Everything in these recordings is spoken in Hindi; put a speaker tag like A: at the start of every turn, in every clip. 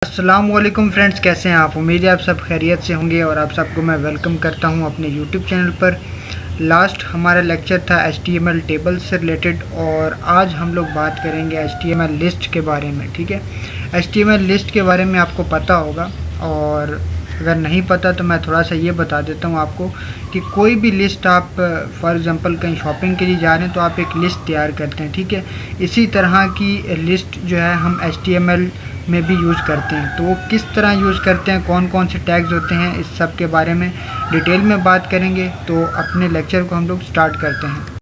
A: अस्सलाम वालेकुम फ्रेंड्स, कैसे हैं आप। उम्मीद है आप सब खैरियत से होंगे और आप सबको मैं वेलकम करता हूं अपने यूट्यूब चैनल पर। लास्ट हमारा लेक्चर था HTML टेबल से रिलेटेड और आज हम लोग बात करेंगे HTML लिस्ट के बारे में। ठीक है, HTML लिस्ट के बारे में आपको पता होगा और अगर नहीं पता तो मैं थोड़ा सा ये बता देता हूँ आपको कि कोई भी लिस्ट आप फॉर एग्ज़ाम्पल कहीं शॉपिंग के लिए जा रहे हैं तो आप एक लिस्ट तैयार करते हैं। ठीक है, इसी तरह की लिस्ट जो है हम HTML में भी यूज़ करते हैं। तो वो किस तरह यूज़ करते हैं, कौन कौन से टैग्स होते हैं, इस सब के बारे में डिटेल में बात करेंगे। तो अपने लेक्चर को हम लोग स्टार्ट करते हैं।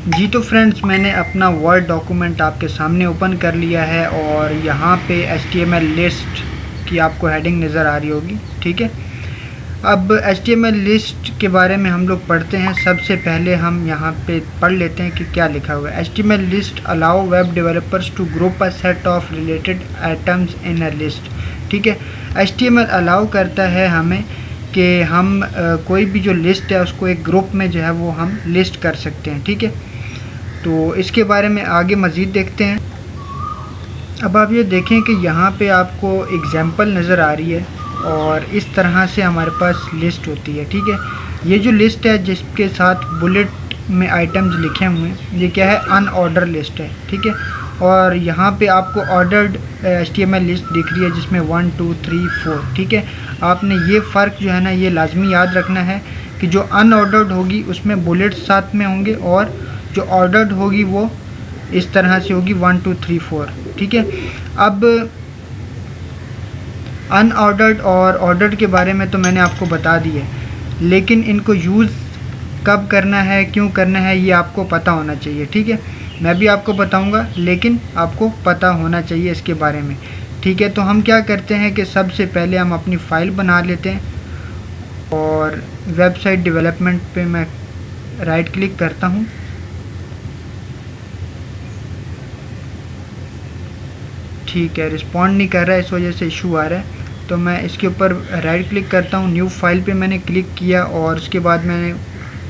A: जी तो फ्रेंड्स, मैंने अपना वर्ड डॉक्यूमेंट आपके सामने ओपन कर लिया है और यहाँ पे HTML लिस्ट की आपको हेडिंग नज़र आ रही होगी। ठीक है, अब HTML लिस्ट के बारे में हम लोग पढ़ते हैं। सबसे पहले हम यहाँ पे पढ़ लेते हैं कि क्या लिखा हुआ है। HTML list allow web developers to group a set of related items in a list. ठीक है, HTML अलाउ करता है हमें कि हम कोई भी जो लिस्ट है उसको एक ग्रुप में जो है वो हम लिस्ट कर सकते हैं। ठीक है, तो इसके बारे में आगे मज़ीद देखते हैं। अब आप ये देखें कि यहाँ पे आपको एग्जाम्पल नज़र आ रही है और इस तरह से हमारे पास लिस्ट होती है। ठीक है, ये जो लिस्ट है जिसके साथ बुलेट में आइटम्स लिखे हुए हैं, ये क्या है, अनऑर्डर लिस्ट है। ठीक है, और यहाँ पे आपको ऑर्डर्ड HTML लिस्ट दिख रही है जिसमें 1 2 3 4। ठीक है, आपने ये फ़र्क जो है ना ये लाजमी याद रखना है कि जो अनऑर्डर्ड होगी उसमें बुलेट्स साथ में होंगे और जो ऑर्डर्ड होगी वो इस तरह से होगी 1 2 3 4। ठीक है, अब अनऑर्डर्ड और ऑर्डर्ड के बारे में तो मैंने आपको बता दी है, लेकिन इनको यूज़ कब करना है, क्यों करना है, ये आपको पता होना चाहिए। ठीक है, मैं भी आपको बताऊंगा लेकिन आपको पता होना चाहिए इसके बारे में। ठीक है, तो हम क्या करते हैं कि सबसे पहले हम अपनी फ़ाइल बना लेते हैं और वेबसाइट डेवलपमेंट पे मैं राइट क्लिक करता हूँ। ठीक है, रिस्पॉन्ड नहीं कर रहा है, इस वजह से इशू आ रहा है। तो मैं इसके ऊपर राइट क्लिक करता हूँ, न्यू फाइल पे मैंने क्लिक किया और उसके बाद मैंने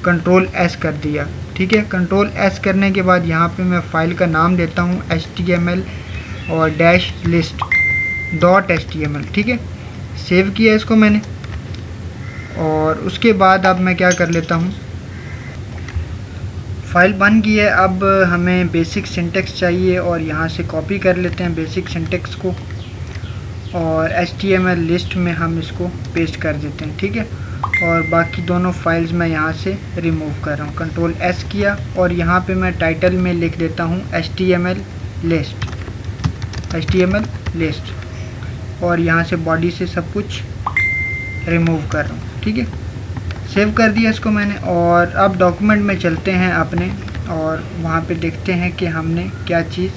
A: कंट्रोल S कर दिया। ठीक है, कंट्रोल S करने के बाद यहाँ पे मैं फ़ाइल का नाम देता हूँ HTML और डैश लिस्ट डॉट HTML। ठीक है, सेव किया इसको मैंने और उसके बाद अब मैं क्या कर लेता हूँ, फ़ाइल बन गई है। अब हमें बेसिक सिंटेक्स चाहिए और यहाँ से कॉपी कर लेते हैं बेसिक सिंटेक्स को और HTML लिस्ट में हम इसको पेस्ट कर देते हैं। ठीक है, और बाकी दोनों फाइल्स मैं यहाँ से रिमूव कर रहा हूँ। कंट्रोल S किया और यहाँ पे मैं टाइटल में लिख देता हूँ HTML लिस्ट और यहाँ से बॉडी से सब कुछ रिमूव कर रहा हूँ। ठीक है, सेव कर दिया इसको मैंने और अब डॉक्यूमेंट में चलते हैं अपने और वहाँ पे देखते हैं कि हमने क्या चीज़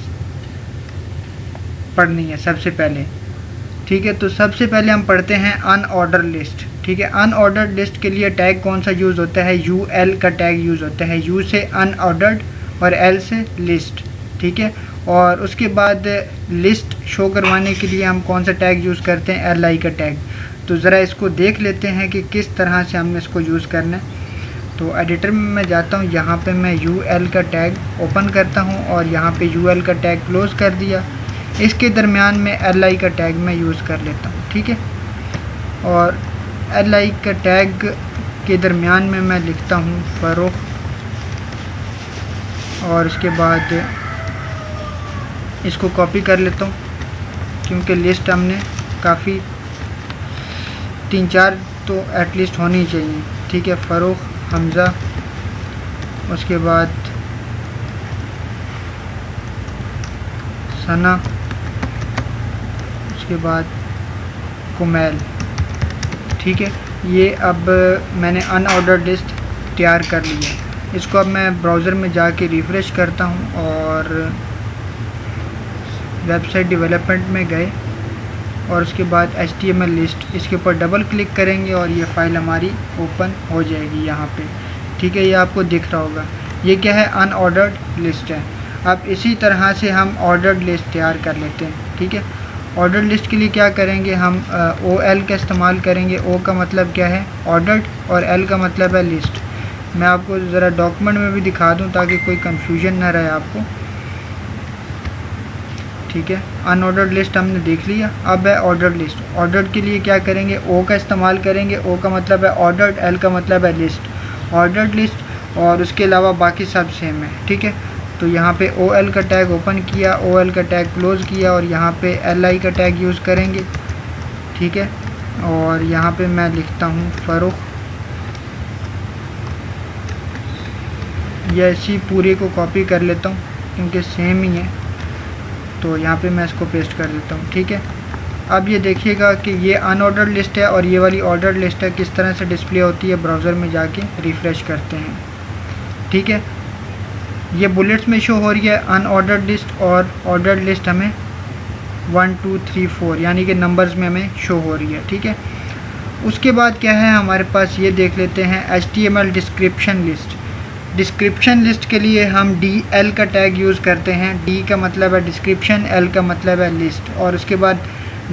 A: पढ़नी है सबसे पहले। ठीक है, तो सबसे पहले हम पढ़ते हैं अनऑर्डर लिस्ट। ठीक है, अनऑर्डर्ड लिस्ट के लिए टैग कौन सा यूज़ होता है, UL का टैग यूज़ होता है। U से अनऑर्डर्ड और L से लिस्ट। ठीक है, और उसके बाद लिस्ट शो करवाने के लिए हम कौन सा टैग यूज़ करते हैं, LI का टैग। तो ज़रा इसको देख लेते हैं कि किस तरह से हमने इसको यूज़ करना है। तो एडिटर में मैं जाता हूँ, यहाँ पे मैं UL का टैग ओपन करता हूँ और यहाँ पे UL का टैग क्लोज़ कर दिया। इसके दरमियान में LI का टैग मैं यूज़ कर लेता हूँ। ठीक है, और LI का टैग के दरमियान में मैं लिखता हूँ फ़रोख और उसके बाद इसको कॉपी कर लेता हूँ क्योंकि लिस्ट हमने काफ़ी 3-4 तो एटलीस्ट होनी चाहिए। ठीक है, फ़रोख हमज़ा, उसके बाद सना, उसके बाद कुमैल। ठीक है, ये अब मैंने अनऑर्डर्ड लिस्ट तैयार कर ली है। इसको अब मैं ब्राउज़र में जाके रिफ़्रेश करता हूँ और वेबसाइट डेवलपमेंट में गए और उसके बाद HTML लिस्ट, इसके ऊपर डबल क्लिक करेंगे और ये फ़ाइल हमारी ओपन हो जाएगी यहाँ पे। ठीक है, ये आपको दिख रहा होगा, ये क्या है, अनऑर्डर्ड लिस्ट है। अब इसी तरह से हम ऑर्डर्ड लिस्ट तैयार कर लेते हैं। ठीक है, ऑर्डर्ड लिस्ट के लिए क्या करेंगे, हम OL का इस्तेमाल करेंगे। O का मतलब क्या है, ऑर्डर्ड, और L का मतलब है लिस्ट। मैं आपको ज़रा डॉक्यूमेंट में भी दिखा दूं ताकि कोई कन्फ्यूजन ना रहे आपको। ठीक है। अनऑर्डर्ड लिस्ट हमने देख लिया। अब है ऑर्डर्ड लिस्ट। ऑर्डर्ड के लिए क्या करेंगे, ओ का इस्तेमाल करेंगे। ओ का मतलब है ऑर्डर्ड, एल का मतलब है लिस्ट। ऑर्डर्ड लिस्ट और उसके अलावा बाकी सब सेम है, ठीक है। तो यहाँ पे ओ एल का टैग ओपन किया, ओ एल का टैग क्लोज़ किया और यहाँ पे एल आई का टैग यूज़ करेंगे, ठीक है। और यहाँ पे मैं लिखता हूँ फ़रोख। ये ऐसी पूरे को कॉपी कर लेता हूँ क्योंकि सेम ही है, तो यहाँ पे मैं इसको पेस्ट कर देता हूँ, ठीक है। अब ये देखिएगा कि ये अनऑर्डर्ड लिस्ट है और ये वाली ऑर्डर्ड लिस्ट है, किस तरह से डिस्प्ले होती है। ब्राउज़र में जाके रिफ़्रेश करते हैं, ठीक है। ये बुलेट्स में शो हो रही है अनऑर्डर्ड लिस्ट और ऑर्डर्ड लिस्ट हमें 1 2 3 4 यानी कि नंबर्स में हमें शो हो रही है, ठीक है। उसके बाद क्या है हमारे पास, ये देख लेते हैं HTML description list. Description list के लिए हम DL का टैग यूज़ करते हैं। D का मतलब है डिस्क्रिप्शन, L का मतलब है लिस्ट और उसके बाद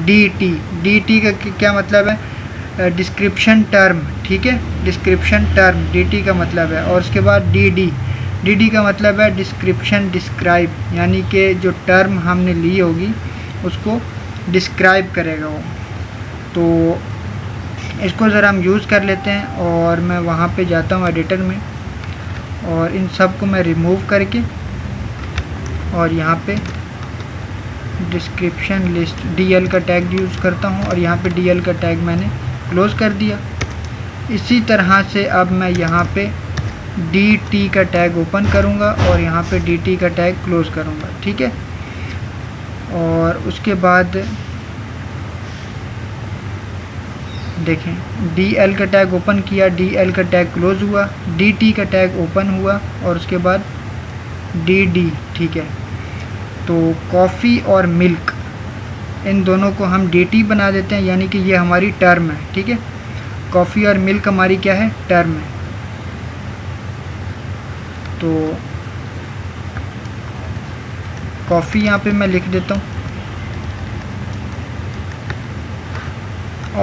A: DT का क्या मतलब है, डिस्क्रिप्शन टर्म, ठीक है। डिस्क्रिप्शन टर्म DT का मतलब है। और उसके बाद DD का मतलब है डिस्क्रिप्शन डिस्क्राइब, यानी कि जो टर्म हमने ली होगी उसको डिस्क्राइब करेगा वो। तो इसको ज़रा हम यूज़ कर लेते हैं और मैं वहाँ पे जाता हूँ एडिटर में और इन सब को मैं रिमूव करके और यहाँ पे डिस्क्रिप्शन लिस्ट DL का टैग यूज़ करता हूँ और यहाँ पे DL का टैग मैंने क्लोज़ कर दिया। इसी तरह से अब मैं यहाँ पे DT का टैग ओपन करूँगा और यहाँ पे DT का टैग क्लोज़ करूँगा, ठीक है। और उसके बाद देखें DL का टैग ओपन किया, DL का टैग क्लोज़ हुआ, DT का टैग ओपन हुआ और उसके बाद DD, ठीक है। तो कॉफ़ी और मिल्क इन दोनों को हम DT बना देते हैं, यानी कि ये हमारी टर्म है, ठीक है। कॉफ़ी और मिल्क हमारी क्या है, टर्म है। तो कॉफ़ी यहाँ पे मैं लिख देता हूँ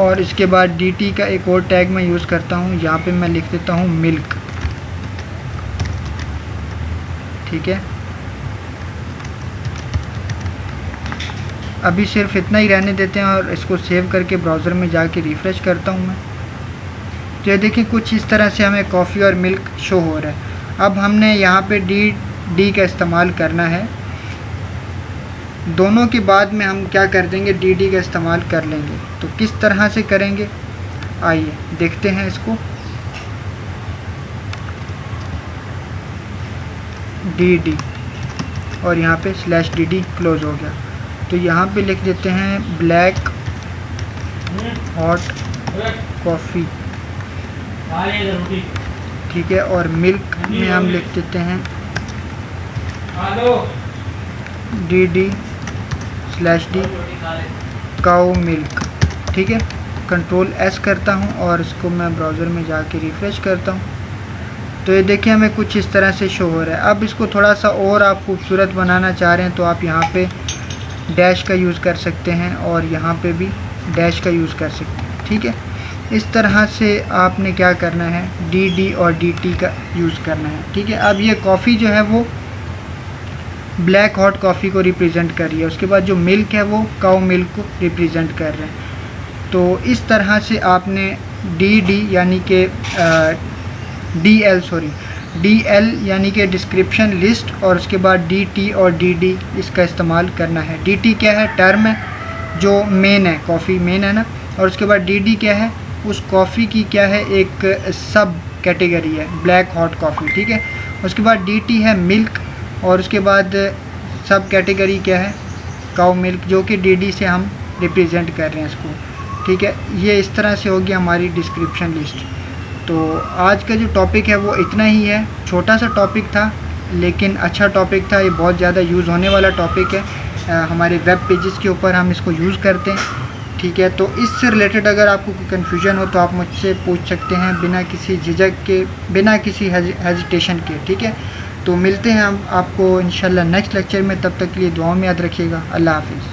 A: और इसके बाद DT का एक और टैग मैं यूज़ करता हूँ, यहाँ पे मैं लिख देता हूँ मिल्क, ठीक है। अभी सिर्फ इतना ही रहने देते हैं और इसको सेव करके ब्राउज़र में जाके रिफ़्रेश करता हूँ मैं। तो ये देखिए कुछ इस तरह से हमें कॉफ़ी और मिल्क शो हो रहा है। अब हमने यहाँ पे D का इस्तेमाल करना है। दोनों के बाद में हम क्या कर देंगे, DD का इस्तेमाल कर लेंगे। तो किस तरह से करेंगे, आइए देखते हैं इसको। DD और यहाँ पे /DD क्लोज़ हो गया। तो यहाँ पे लिख देते हैं ब्लैक हॉट कॉफ़ी, ठीक है। और मिल्क में हम लिख देते हैं DD/D काऊ मिल्क, ठीक है। कंट्रोल S करता हूँ और इसको मैं ब्राउज़र में जाके रिफ़्रेश करता हूँ। तो ये देखिए हमें कुछ इस तरह से शो हो रहा है। अब इसको थोड़ा सा और आप खूबसूरत बनाना चाह रहे हैं तो आप यहाँ पे डैश का यूज़ कर सकते हैं और यहाँ पे भी डैश का यूज़ कर सकते हैं, ठीक है। इस तरह से आपने क्या करना है, DD और DT का यूज़ करना है, ठीक है। अब ये कॉफ़ी जो है वो ब्लैक हॉट कॉफ़ी को रिप्रेजेंट कर रही है, उसके बाद जो मिल्क है वो काऊ मिल्क को रिप्रेजेंट कर रहे हैं। तो इस तरह से आपने DD यानी कि DL यानी कि डिस्क्रिप्शन लिस्ट और उसके बाद DT और DD इसका इस्तेमाल करना है। DT क्या है, टर्म है जो मेन है, कॉफ़ी मेन है ना। और उसके बाद DD क्या है, उस कॉफ़ी की क्या है, एक सब कैटेगरी है, ब्लैक हॉट कॉफ़ी, ठीक है। उसके बाद DT है मिल्क और उसके बाद सब कैटेगरी क्या है, काऊ मिल्क, जो कि DD से हम रिप्रेजेंट कर रहे हैं इसको, ठीक है। ये इस तरह से होगी हमारी डिस्क्रिप्शन लिस्ट। तो आज का जो टॉपिक है वो इतना ही है, छोटा सा टॉपिक था लेकिन अच्छा टॉपिक था। ये बहुत ज़्यादा यूज़ होने वाला टॉपिक है, हमारे वेब पेजेस के ऊपर हम इसको यूज़ करते हैं, ठीक है। तो इससे रिलेटेड अगर आपको कोई कन्फ्यूजन हो तो आप मुझसे पूछ सकते हैं बिना किसी झिझक के, बिना किसी हेजिटेशन के, ठीक है। तो मिलते हैं हम आपको इंशाल्लाह नेक्स्ट लेक्चर में, तब तक के लिए दुआ में याद रखिएगा। अल्लाह हाफिज़।